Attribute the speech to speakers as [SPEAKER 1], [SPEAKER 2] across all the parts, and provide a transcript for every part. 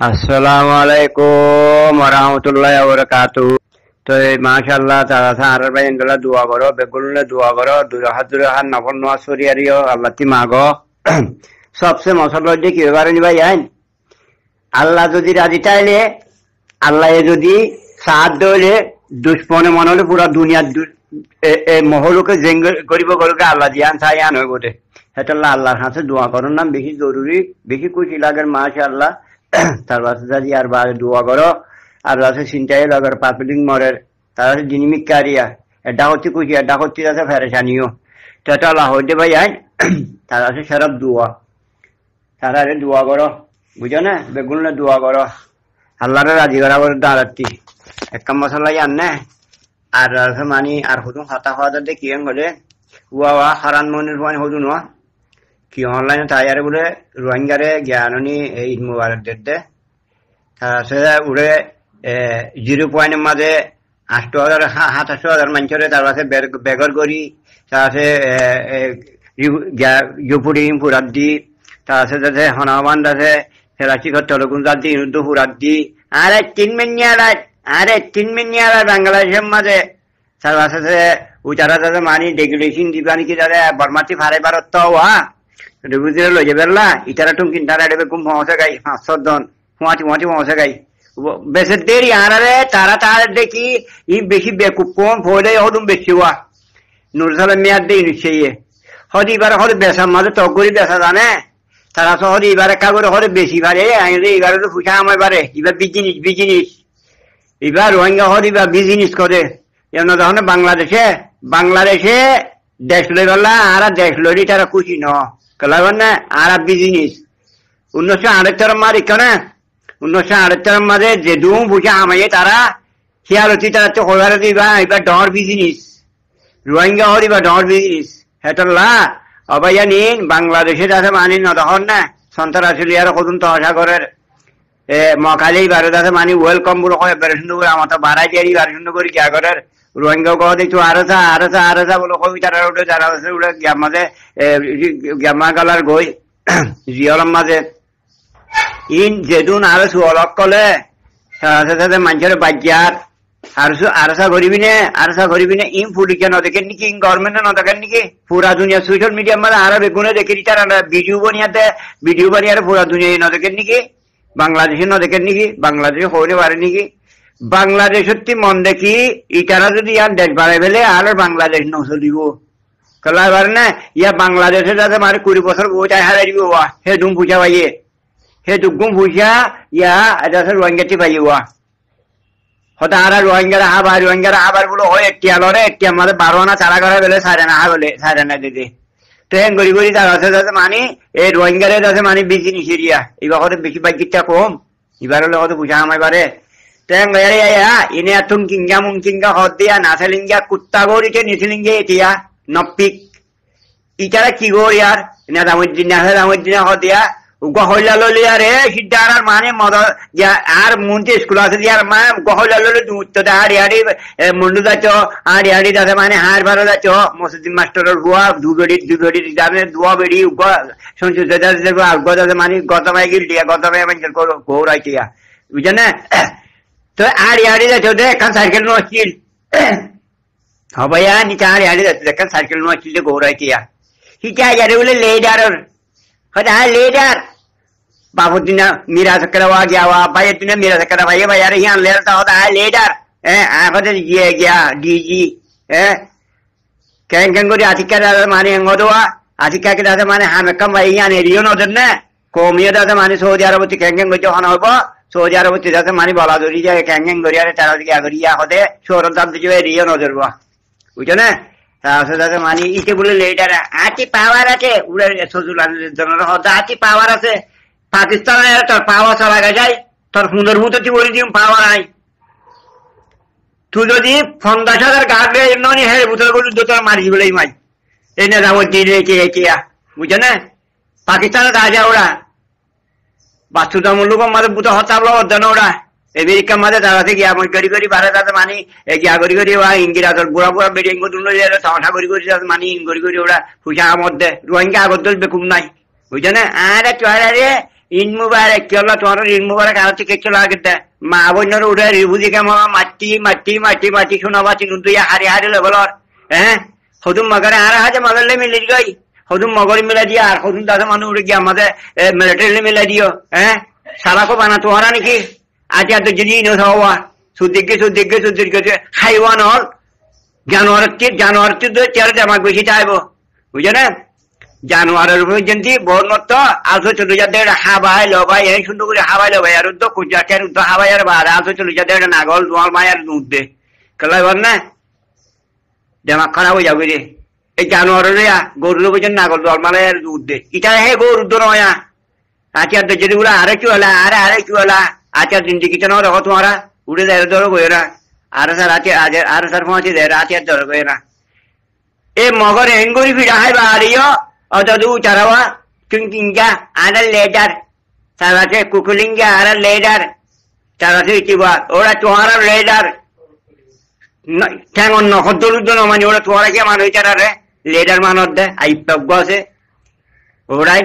[SPEAKER 1] আসসালামু আলাইকুম ওরহমতুল্লাহ ওবরাকাতু। তো মাশাআল্লাহ তারা সার ভাই ইনশাআল্লাহ দোয়া করো, বেগুনলে দোয়া করো, দুই হাত নফল নামাজ পড়িয়ারিও আল্লাহ তি মাগো। সবচেয়ে মশলা দিয়ে কি ব্যাপারে নি ভাই আইন আল্লাহ যদি রাজি চাইলে, আল্লাহ যদি সাহায্য হইলে, দুশ্মনে মনে হলে পুরা দুনিয়ার মহলকে জেঙ্গ করিব করবে আল্লাহ জিয়ান সাইয়ান হয়ে বটে। সেটা আল্লাহর কাছে দোয়া করার নাম বেশি জরুরি, বেশি খুশি লাগে মাশাআল্লাহ। তার বাসে যদি আর বারে দোয়া করো, আর বাসে চিন্তাই লাগার পাবলিক মরের তার জিনিমিক কারিয়া এটা হচ্ছে খুশি, এটা হচ্ছে যাতে ফেরেশানিও। তো এটা আল্লাহ হইতে ভাই আইন তার আছে সেরব দোয়া, তারা দোয়া করো, বুঝো না, বেগুনে দোয়া করো, আল্লাহরে রাজি করা বলে দাঁড়াচ্ছি এক মশলাই আনে। আর মানি আর হুদুম হাতা হওয়া যাতে কি হলে ওয়া হারান মনির মানে হুদুন কি অনলাইনে তাইয়ারে বলে রোহিঙ্গারে জ্ঞানী ঈদ মুবারক দিতে তার উড়ে 0 মাঝে 8,000 মানুষের তার কাছে বেগর করি, তার ফুরাত দি, তার সাথে হনাবান আছে ফেরাচি তলগুন জাতি ইনুদ্দ ফুরাত দি, আরে 3 মিনিয়ার বাংলাদেশের মাঝে তার কাছে উচারা তাদের মানি ডেগুলেশন দিবা নাকি তাদের বর্মাতি ফারে ভারত হওয়া বুঝলে লই যাবেলা ইটারা টুম কিনতারা দেবে খুব পৌঁছে গাই 500 জন হুঁয়াটি পৌঁছে গাই বেশি দেরি আনারে তারা তার দেখি ই বেশি বেকুব কম ফলে হদুম বেশি হওয়া নুরসালাম মেয়াদ দেই নিশ্চয়ই হদি এবার হলে বেসার মাঝে টক করি বেসা জানে তারা তো হদি এবার একা করে হলে বেশি বারে আইলে এবারে তো ফুসা আমার বারে এবার বিজিনিস এবার রোহিঙ্গা হদি এবার বিজিনিস করে এমন ধরনের বাংলাদেশে দেশ লই গলা আর দেশ লই তারা খুশি ন কলাবার না আর বিজিনিস 1978 মারি কেনা 1978 মাঝে যে দুম বুঝে আমায় তারা খেয়ালতি তারা তো হয়ে দিবা এবার ডর বিজিনিস রোহিঙ্গা হরি বা ডর বিজিনিস হেতল্লা অবাইয়া নিন বাংলাদেশের আছে মানি নদহর না সন্ত্রাসী আর কদুন তহসাগরের মকালেই বারো দাসে মানি ওয়েলকাম বলে হয় বেরোসুন্দর করে আমার তো বাড়াই যাই বেরোসুন্দর করি জাগরের রোহিঙ্গা কহ দেখছো আরসা বলে কবি তারা উঠে যারা উঠে মাঝে গ্যামা কালার গই জিয়লম মাঝে ইন যেদুন আরো সুলক কলে সাথে মানুষের বাজ্যার আরসা করিবি না ইন ফুলিকে নদেখেন নাকি ইন গভর্নমেন্টে নদেখেন নাকি পুরা দুনিয়া সোশ্যাল মিডিয়া মানে আরো বেগুনে দেখে তারা ভিডিও বানিয়ে পুরা দুনিয়া নদেখেন নাকি বাংলাদেশে নদেখেন নাকি বাংলাদেশে হইলে পারে নাকি বাংলাদেশের মন দেখি ইটারা যদি আর দেশ বাড়াই ফেলে আর বাংলাদেশ নচলিব কলা পারে না ইয়া বাংলাদেশে যাতে মানে 20 বছর বইটাই হারাই দিব হে ডুম পূজা পাইয়ে হে দুগুম পূজা ইয়া যাতে রোহিঙ্গাটি পাইয়ে হতে আর রোহিঙ্গারা আবার বলো হয় একটি আমাদের 12 আনা চারা করা বেলে সাড়ে না দিদি তো হ্যাঁ গড়ি তার আছে যাতে মানে এই রোহিঙ্গারে যাতে মানে বেশি নিষেরিয়া এবার হয়তো বেশি বাকিটা কম এবার হলে হয়তো পূজা আমায় পারে ইনে তুন কিংগা হদ দিয়া নাসালিঙ্গা কুত্তা গড়িতে নিসিলিঙ্গে এতিয়া নপিক ইটারা কি গড় ইয়ার এনে দামুদ্দিন হদ দিয়া গহলা ললি আর সিদ্ধার আর মানে মদ আর মন্ত্রী স্কুল আছে দিয়ার মানে গহলা ললি উত্তর হাড়ি মন্ডু যাচ্ছ হাড়ি যাচ্ছে মানে হাড় ভালো যাচ্ছ মসজিদ মাস্টারের হুয়া দুবেড়ি যাবে দুয়া বেড়ি সংসদ যাচ্ছে মানে গতমায় গিল দিয়া গতমায় মানুষের গৌরাইটিয়া বুঝছেন না তো হাড়ি যাচ্ছ দেখান সাইকেল নছিল হবাইয়া নিচে হাড়ি যাচ্ছে দেখান সাইকেল নছিল গৌরাইটিয়া হিচা যারে বলে লেডারের হয়তো লেডার बाबूदिना मीरा सकरा गया हुआ भाई तूने मीरा सकरा भाई यार यहाँ लेता होता है लेडर ये गया डीजी कैं को आतिका दादा माने अंगोदवा आतिका के दादा माने हमें कम भाई यहाँ रियो नोदर ने कोमिया दादा माने सऊदी अरब कैं को जो हना होगा सऊदी अरब दादा माने बोला दोरी जाए कैं गोरिया रे तारा क्या गोरिया होते शोरत दादा जो है रियो नोदर हुआ बुझो ना তাহলে দাদা মানে ইতে বলে লেডার আতি পাওয়ার আছে উড়ে জনের হতে আতি পাওয়ার আছে পাকিস্তানে তোর পাওয়া চালা যায় তোর সুন্দর মতো তুই বলি দিম পাওয়া নাই তুই যদি 50,000 গাড় এমনি হ্যাঁ বুতল করে তোর মারি বলে মাই এই না রাম দিয়ে বুঝে না পাকিস্তানে রাজা ওরা বাস্তুতামূলক আমাদের বুতো হতাবলো অর্ধন ওরা আমেরিকা মাঝে দাঁড়াতে গিয়া করি বাড়ে তাতে মানি গিয়া করি ইন্দিরা তোর বুড়া বেরিয়ে তামাশা করি মানি ইন করি ওরা ফুসা মধ্যে রোহিঙ্গা আগর দল বেকুম নাই বুঝছে না আরে চুয়ারে ঈদ মুবারক কি হলো তোমার ঈদ মুবারক আর থেকে চলে আগেতে মা বোনের উঠে রিভুজি কেমন মাটি মাটি মাটি মাটি শোনাবা চিনুন তুই হারি হারি লেবলর হ্যাঁ হদুম মগরে আর হাজে মগরলে মিলে গই হদুম মগরি মিলে দিয়া আর হদুম দাদা মানুষ উঠে গিয়ে আমাদের মিলিটারি মিলে দিও হ্যাঁ সালাকো বানা তোমারা নাকি আজ এত যদি হওয়া সুদিকে হাইওয়ান হল জানুয়ারি চেয়ারে জামাক বেশি চাইবো বুঝে না জানুয়ারের পর্যন্ত বহুত মত আলসো চলে যাতে হাবাই লবাই এই সুন্দর করে হাবাই লবাই আর উদ্যোগ কুজাকের উদ্যোগ হাবাই আর বার আলসো চলে যাতে নাগল দোয়াল মায়ের দুধ দে কেলাই বল না জামাক খারাপ হয়ে যাবে রে এই জানুয়ারের গরুর পর্যন্ত নাগল দোয়াল মায়ের দুধ দে এটা হে গরুর দো নয় আচার যদি বলে আরে চুয়ালা আরে চুয়ালা আচার দিন দিকে না দেখো তোমারা উড়ে দেয় ধরো বইরা আর স্যার আছে আর স্যার পৌঁছে দেয় আচার ধরো বইরা এ মগর হেঙ্গুরি ফিরা হয় বাড়িও অতদু চারাওয়া চুনকিঙ্গা আর লেডার তার আছে কুকুলিঙ্গা আর লেডার তার আছে চিবা ওরা তোমার লেডার ঠ্যাং অন্য হদ্দুদ্দ মানে ওরা তোমারা কে মানুষ চারে লেডার মানব দেয় আইপ্য আছে ওরাই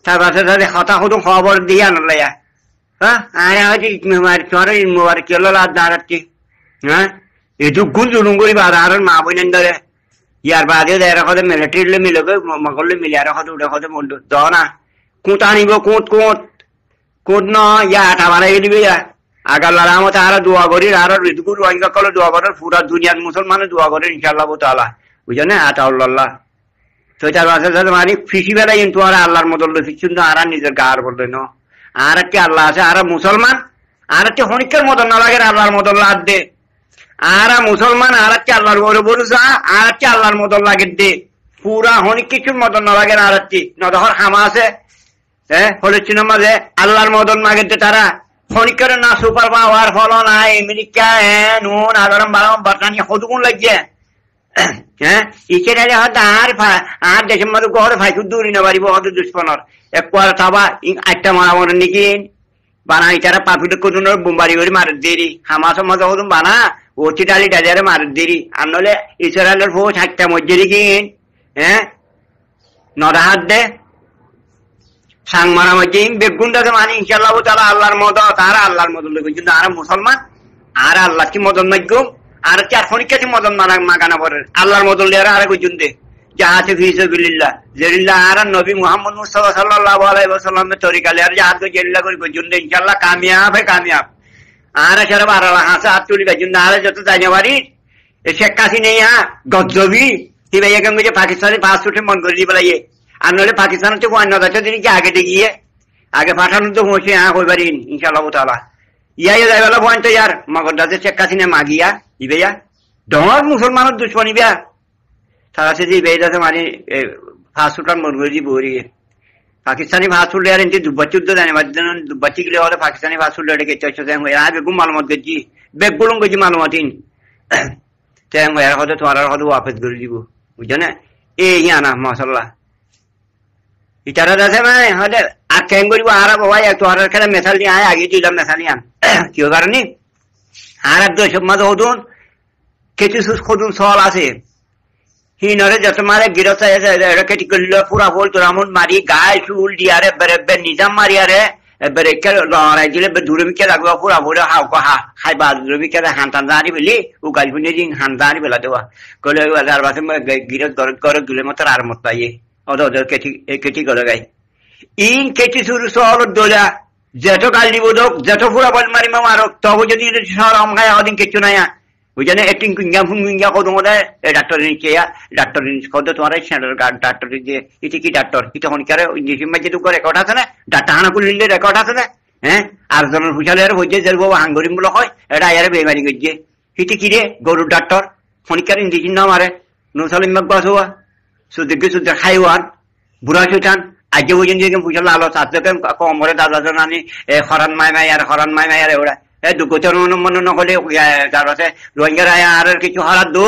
[SPEAKER 1] তার পাশে তাদের হতা হতো খবর দিয়ে আনলে হ্যাঁ আরে হয়তো তোমার মুবারক কি হলো রাত দাঁড়াচ্ছি হ্যাঁ এটু গুল জুলুম করি বাধা আর মা বোনের ধরে ইয়ার বাদে দেয় রাখতে মিলিটারি মিলে মগলে মিলে আর রাখতে উঠে খাতে বন্ধু দ না কুঁত আনিব কুঁত ন ইয়া আঠা বানাই দিবে ইয়া আগার লারামতে আর দোয়া করি আর ঋতুকুর রোহিঙ্গা কলে দোয়া করে পুরা দুনিয়ার মুসলমানের দোয়া করে ইনশাল্লাহ তাআলা বুঝো না আতাউল্লাহ তো তার বাসা মানে ফিসি বেলা কিন্তু আর আল্লাহর মদল কিন্তু আর নিজের গার বলবে ন আর কি আল্লাহ আছে আর মুসলমান আর কি হনিকের মদন না লাগে আল্লাহর মদল লাদ দে আর মুসলমান আর কি আল্লাহর বড় বলুসা আর কি আল্লাহর মদল লাগে দে পুরা হনিক কিছুর মদন না লাগে আর কি নদহর হামা আছে হ্যাঁ হলে চিনমাজে আল্লাহর মদন মাগে দে তারা হনিকের না সুপার পাওয়ার ফলন আমেরিকা নুন আদরম বারম বাটানি হদুগুন লাগিয়ে হ্যাঁ ইসরায়েলে হয়তো আর দেশের মধ্যে ঘরে ভাইকুর দূরি না পারিব হয়তো দুষ্পনর একবার থাবা একটা মারামর নাকি বানা ইটারা পাপিটা কোন বোম্বারি করে মার দেরি হামাসের মধ্যে হতুন বানা ও চিটালি ডাজারে মার দেরি আর নলে ইসরায়েলের ফৌজ হাতটা মধ্যে কিন হ্যাঁ নদা হাত দে সাং মারা মধ্যে বেগুন দাকে মানে ইনশাল্লাহ তারা আল্লাহর মদ তারা আল্লাহর মদ লোক কিন্তু আর মুসলমান আর আল্লাহ কি মদন মাগ্যম আর চার ফনিকাতি মদন মাগানা পরে আল্লাহর মদন লিয়ার আর গুজন দে যাহাতে ফি সাবিলিল্লাহ জেরিল্লাহ আর নবী মুহাম্মদ মুস্তাফা সাল্লাল্লাহু আলাইহি ওয়াসাল্লামের তরিকা লিয়ার যাহাতে জেরিল্লাহ করে গুজন দে ইনশাআল্লাহ কামিয়াব হে কামিয়াব আর সারা বারালা হাসা আতুলি গুজন আর যত জানাবারি এ শেখ হাসিনা ইয়া গজবি কি ভাইয়া কেন যে পাকিস্তানি পাসপোর্টে মন করে দি বলাইয়ে আর নলে পাকিস্তান তো অন্য দেশে দিন কি আগে দেখিয়ে আগে পাঠানো তো হচ্ছে হ্যাঁ কইবারি ইনশাআল্লাহ তাআলা ইয়া যাইবালা পয়েন্ট ইয়ার মগর দাসে শেখ হাসিনা মাগিয়া ইবেয়া ডর মুসলমানের দুশ্মনী বিয়া তারা সে যে বেদাতে মানে ফাস্টফুডার মরগজি বরি পাকিস্তানি ফাস্টফুড আর ইনতে দুবাচুদ জানে বাদন দুবাচি গলে হলে পাকিস্তানি ফাস্টফুড লেকে চাইছে দেন হয় আবে গুম মালুমাত গজি বেগুলং গজি মালুমাতিন তেন হয় আর হয়তো তোমার হয়তো ওয়াফত করে দিব বুঝছো না এই ইয়ানা মাশাআল্লাহ ইতারা দাসে মানে হলে আর কেন করিব আর বাবা একটু আর খেলা মেসাল নিয়ে আয় আগে দিলাম মেসাল নিয়ে কি কারণে আর তো সব মাঝে হতুন কিছু খুদুন সওয়াল আছে হিনরে যত মারে গিরফ এটা কেটি করল পুরা বল তো রামুন মারি গায়ে চুল দিয়ারে বেরে নিজাম মারিয়ারে বেরে কে লড়াই দিলে দূরে বিকে লাগবে পুরা বলে হাও হা খাইবা দূরে বিকে হান্তান দাঁড়ি বলি ও গালপুনে দিন হান দাঁড়ি বেলা দেওয়া কলে আর বাসে গিরফ করে গেলে মতো আর মত পাইয়ে ওদের কেটি করে গাই ইন কেটি শুরু সওয়াল দোলা যেত গাল দিব দোক যেত পুরা বল মারি মারো তবে যদি সরম খায় ওদিন কিছু নাই বুঝলে একটিং কুঙ্গা কত মধ্যে ডাক্তার নিচে ডাক্তার কত তোমার সেন্টার ডাক্তার যে এটা কি ডাক্তার এটা হনিকারে ইঞ্জেকশন মাঝে তো রেকর্ড আছে না ডাক্তার হানা করলে রেকর্ড আছে না হ্যাঁ আর জনের ফুসালে হয়েছে যে বাবু হাঙ্গরিম বলে হয় এটা আয়ারে বেমারি করছে এটা কি রে গরুর ডাক্তার হনিকার ইঞ্জেকশন না মারে নুসালিম বাস হওয়া সুদিকে সুদের খাইওয়ান বুড়া সুটান আজকে পর্যন্ত ফুসাল আলো সাথে কমরে দাদা জানি হরান মাই আর হরান মাই আর ওরা দুঃখচর মনে নকলে তার পাশে রোহিঙ্গার আর কিছু হরাত দো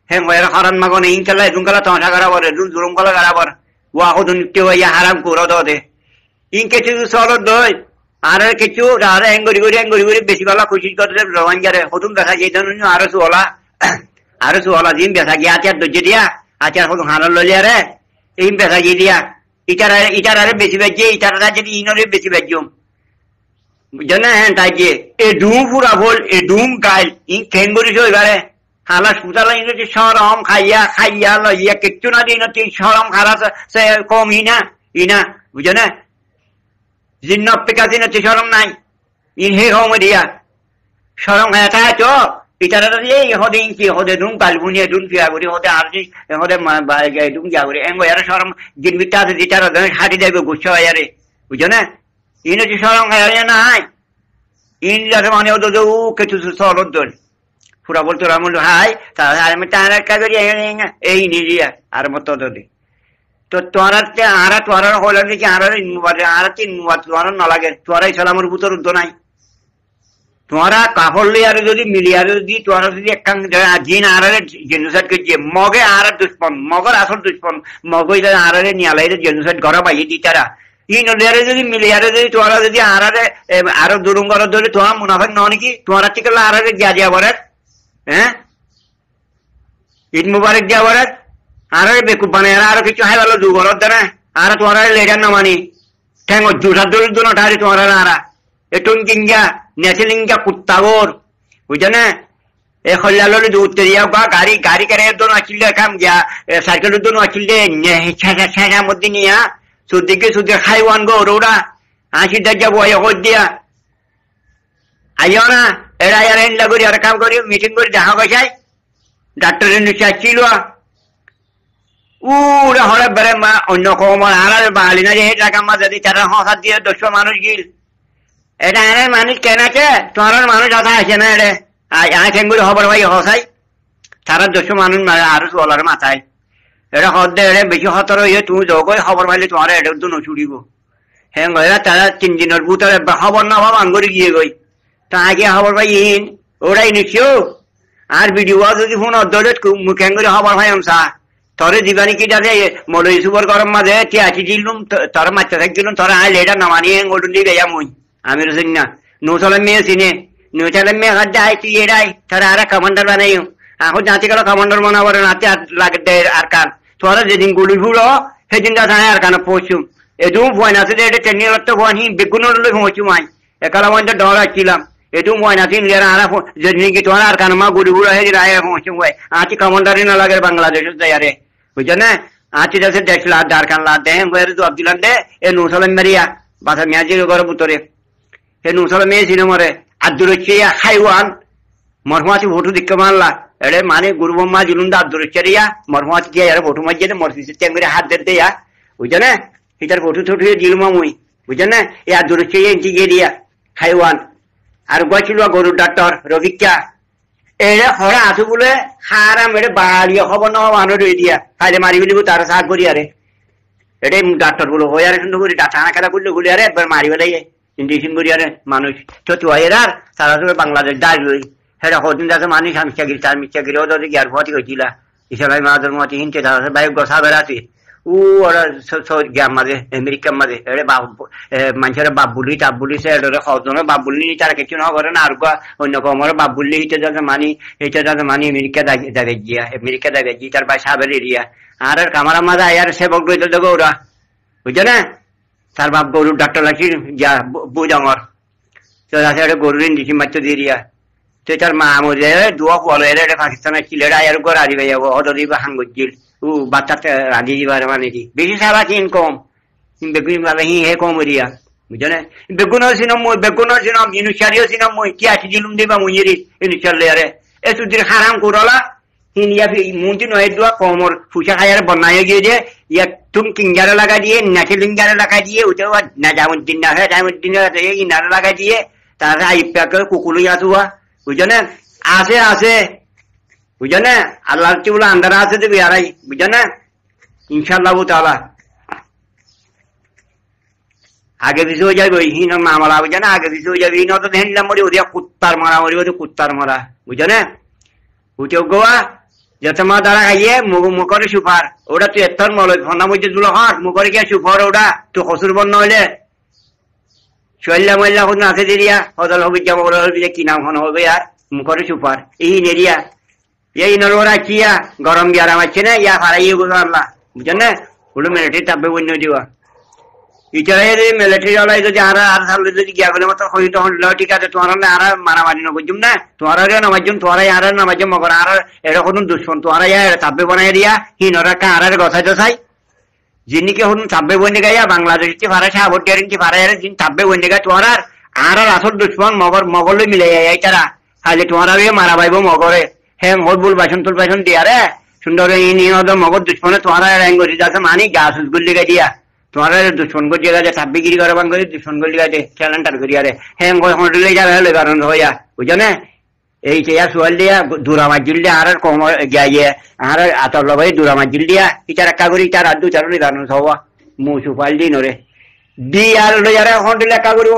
[SPEAKER 1] হ্যাঁ হরান মাগন ইনকালা দুঙ্কালা তমাশা করাবর জুরুমকালা করাবর ওয়া হতো নিত্য ইয়া হারাম করে দে ইন কিছু সলত দই আর কিছু আর এঙ্গরি করে বেশি বেলা খুশি করে রোহিঙ্গারে হতুন দেখা যেত আরো সুওলা জিম বেসা গিয়া আচার দজ্জে দিয়া আচার হতো হারাল লিয়া রে এই বেসা গিয়ে দিয়া ইটারে বেশি বাজছে ইটারা যদি ইনরে বেশি বাজম বুঝছেন না হ্যাঁ তাই যে এ ডুম পুরা বল এ ডুম গাইল ইন ঠেং বলিস এবারে হালা সুতালা ইনতে সরম খাইয়া লইয়া কিচ্ছু না দিন তুই সরম খারা সে কম ইনা বুঝছো না জিন্ন পেকাছি না তুই সরম নাই ইন হে কম দিয়া সরম খায় তা চো ইটারা এই হদে ইনকি হদে ডুম কালবুনিয়া ডুম পিয়া করি হদে আর হদে ডুম যা করি এঙ্গো এর সরম জিন বিটা আছে ইটারা হাঁটি যাইবে গুচ্ছ আয়ারে বুঝছো না ইন হচ্ছে সরম খায় নাই ইন যাতে মানে ওদের কিছু সরদ দল পুরা বলতো রামুল হাই তাহলে আমি তার করি এই নিরিয়া আর মতো দলি তো তোরা তোরা হল কি আর তিন তোরা না লাগে তোরাই সালামের ভিতর উদ্দ নাই তোরা কাপড় লিয়ারে যদি মিলিয়ারে যদি তোরা যদি একখান জিন আরারে জেনোসাইড করছে মগে আর দুষ্পন মগর আসল দুষ্পন মগই আরারে নিয়ালাই জেনোসাইড ঘর পাইয়ে দি তারা ই নলিয়ারে যদি মিলিয়ারে যদি তোরা যদি আরারে আরো দুরুঙ্গর ধরে তোরা মুনাফেক ন নাকি তোরা ঠিক আরারে যা বলে হ্যাঁ ঈদ মুবারক যা বলে আরারে বেকুব বানায় আরো কিছু হাই ভালো দুগর দ্বারা আর তোরা লেজার না মানি ঠ্যাং জুঠার দলির দোনো ঠারি তোরা আরা এটুন কিংগা নেচলিংগা কুত্তাগর বুঝছো না এ খল্লালি উত্তর বা গাড়ি করে দোনো আছিল কাম গিয়া সাইকেলের দোনো আছিল ছেঁচা মধ্যে নিয়া সুদিকে খাইওয়ান গো ওরা হাসি দরজা বয় দিয়া আইও না এরা আর এনলা করি আর কাম করি মিটিং করে দেখা বসাই ডাক্তারের নিচে আসছিল উরা হরে বেড়ে মা অন্য কমর আর বাঙালি না যে টাকা মা যদি তারা হসাত দিয়ে 200 মানুষ গিল এটা এনে মানুষ কেন আছে তোমার মানুষ কথা আছে না এরে ঠেঙ্গুলি খবর ভাই হসাই তারা 200 মানুষ আরো চলার মাথায় এটা হদ্দে এড়ে বেশি হতর হয়ে তুমি যোগই খবর পাইলে তোমার এটার জন্য ছুটিব হ্যাঁ গয়া তারা 3 দিনের ভিতরে খবর না ভাব আঙ্গুরি গিয়ে গই তা আগে খবর পাই ইন ওরাই নিচ্ছিও আর ভিডিও যদি ফোন অর্ধে মুখে করে খবর পাই আমসা তরে দিবানি কি যাতে মলই সুবর গরম মাঝে টি আছি দিলুম তোর মাচ্চা থাকছিলুম তোরা আই লেটা নামানি ওটুন দিয়ে গেয়া মুই আমি রসিন না নৌচলের মেয়ে চিনে নৌচলের মেয়ে হাত যাই তুই এরাই তারা আর কমান্ডার বানাইও এখন জাতি গেল কমান্ডার বানাবার নাতে লাগে দেয় আর কান তোরা যেদিন গুলি ফুড়ো সেদিন যা আর কানে পৌঁছুম এটু ভয় না এটা ট্রেনিং তো ভয় বেগুনের লই পৌঁছুম আই একালা মধ্যে ডর আসছিলাম এটু ভয় না যেদিন কি তোমার আর কানে মা গুলি ফুড়ো সেদিন আয় পৌঁছুম ভাই আছি কমান্ডারই না লাগে বাংলাদেশের যায়ারে বুঝছো না আছি যাচ্ছে দেখলা দারখান লা দেহ তো আব্দুল্লাহ দে এ নুসালাম মেরিয়া বাসা মেয়াজির ঘর ভিতরে হে নুসালাম মেয়ে ছিল মরে আব্দুল রচিয়া খাইওয়ান মরহুমাছি ভোটু দিকে মারলা এড়ে মানে গুরু ব্রহ্মা জুলুন্দা আব্দুল রচিয়া মরহুমাছি গিয়া এর ভোটু মাঝে মরসিসে টেঙ্গরে হাত দিতে ইয়া বুঝছো না এটার ভোটু ছোট জিলমা মুই বুঝছো না এই আব্দুল রচিয়া ইঞ্চি গিয়ে দিয়া খাইওয়ান আর গছিল গরুর ডাক্তার রবিকা এড়ে হরা আসু বলে খারা মেরে বাড়িয়ে খবর না মানুষ রয়ে দিয়া খাইলে মারি ফেলিব তার সাহায্য করি আরে এটাই ডাক্তার গুলো হয়ে আরে সুন্দর করে ডাক্তার খেলা করলে গুলি আরে একবার মারি ফেলাই ইঞ্জেকশন করি আরে মানুষ তো এরার সারা সময় বাংলাদেশ দাঁড় রই সেটা কদিন যাতে মানুষ মিচ্ছাগিরি তার মিচ্ছাগিরি ওদের জ্ঞান ভর্তি করছিল ইসলামী মাদের মতে হিনতে তারা বাইক গসা বেড়াতে ওরা গ্যাম মাঝে আমেরিকার মাঝে এড়ে মানুষের বাপ বলি টাপ বলি সে সজনের বাপ বললি তারা কিছু না করে না আর অন্য কমর বাপ বললি এটা যাতে মানি আমেরিকা দেখে গিয়া আমেরিকা দেখে গিয়ে তার ভাই সাবের এরিয়া আর কামারা মাঝে আর সেবক রইতে দেবো ওরা বুঝছো না তার বাপ গরুর ডাক্তার লাগছি যা বউ ডাঙর তো গরুর ইঞ্জেকশন মারতে দিয়ে দিয়া তো তার মা মরে দোয়া ফল এটা পাকিস্তানের ছিলেরা আর ঘর আদি ভাই অদরি বা হাঙ্গুজিল ও বাচ্চাতে রাজি দিবার মানে কি বেশি সারা কিন কম বেগুন মানে হে কম এরিয়া বুঝছো না বেগুনের সিনম মই বেগুনের সিনম ইনুচারিও সিনম মই কি আছি দিলুম দিবা মুইরি ইনুচারলে আরে এ সুদির হারাম করলা হিনিয়া মুন্তি নয় দোয়া কমর ফুসা খায়ার বনায় গিয়ে যে ইয়া তুম কিঙ্গারে লাগা দিয়ে নাচে লিঙ্গারে লাগা দিয়ে ওটা না যেমন দিন না হয় তেমন দিন ইনারে লাগা দিয়ে তারা আইপ্যাকে কুকুলই আসুয়া বুঝছো না আছে বুঝছো না আল্লাহ বলে আন্দারা আছে দেবে আরাই বুঝছো না ইনশাল্লাহ তাআলা আগে পিছু হয়ে যাবে হিন মামলা বুঝছো না আগে পিছু হয়ে যাবে হিন তো হেনলাম মরি ওদিয়া কুত্তার মারা মরি ওদের কুত্তার মারা বুঝছো না উঠে গোয়া যত মা দ্বারা খাইয়ে মুখরে সুপার ওটা তুই এত মল ফোনা মধ্যে জুলো হট মুখরে গিয়ে সুপার ওটা তুই হসুর বন্য হইলে চল্লা মল্লা হন আছে দিয়া হদল হবি যাবো ওরা হবি কি নাম হন হবে আর মুখরে সুপার এই নেরিয়া এই নরওরা কিয়া গরম গিয়ারা মারছে না ইয়া ফারাইয়ে বুঝো আল্লাহ বুঝছেন না ওগুলো মিনিটে টাপবে বন্য দিবা ইটারা যদি মিলিটারি ওলাই যদি আর সামনে যদি গিয়া গেলে মতো হই তখন ঠিক আছে তোমার আর মারামারি নজুম না তোমার নামাজুম তোমার আর নামাজুম মগর আর এরকম দুশ্মন তোমার চাপবে বানাই দিয়া হিনরা কা আর গছাই দছাই যিনিকে হন চাপবে বনে গাইয়া বাংলাদেশ ফারা সাবর গ্যারেন্টি ফারা যিনি চাপবে বনে গায় তোমার আর আসল দুশ্মন মগলে মিলে যায় তারা আজ তোমার মারা পাইব মগরে হ্যাঁ মগর বুল বাসন তুল বাসন দিয়া রে সুন্দর মগর দুশ্মনে তোমার রেঙ্গি যাচ্ছে মানি গাছ গুলি গাই দিয়া তোমার দুশ্মন করি গেছে ছাব্বিগিরি করে বান করে দুশ্মন করি গেছে চ্যালেঞ্জার করি আরে হ্যাঁ হোটেলে যাবে হলে কারণ হইয়া বুঝছো না এই চেয়া সোয়াল দিয়া দুরা মাজিল দিয়া আর কম যাইয়ে আর আতর লবাই দুরা মাজিল দিয়া ইটার একা করি ইটার আর দু চার কারণ হওয়া মুসুফাল দিন রে দি আর হোটেলে একা করি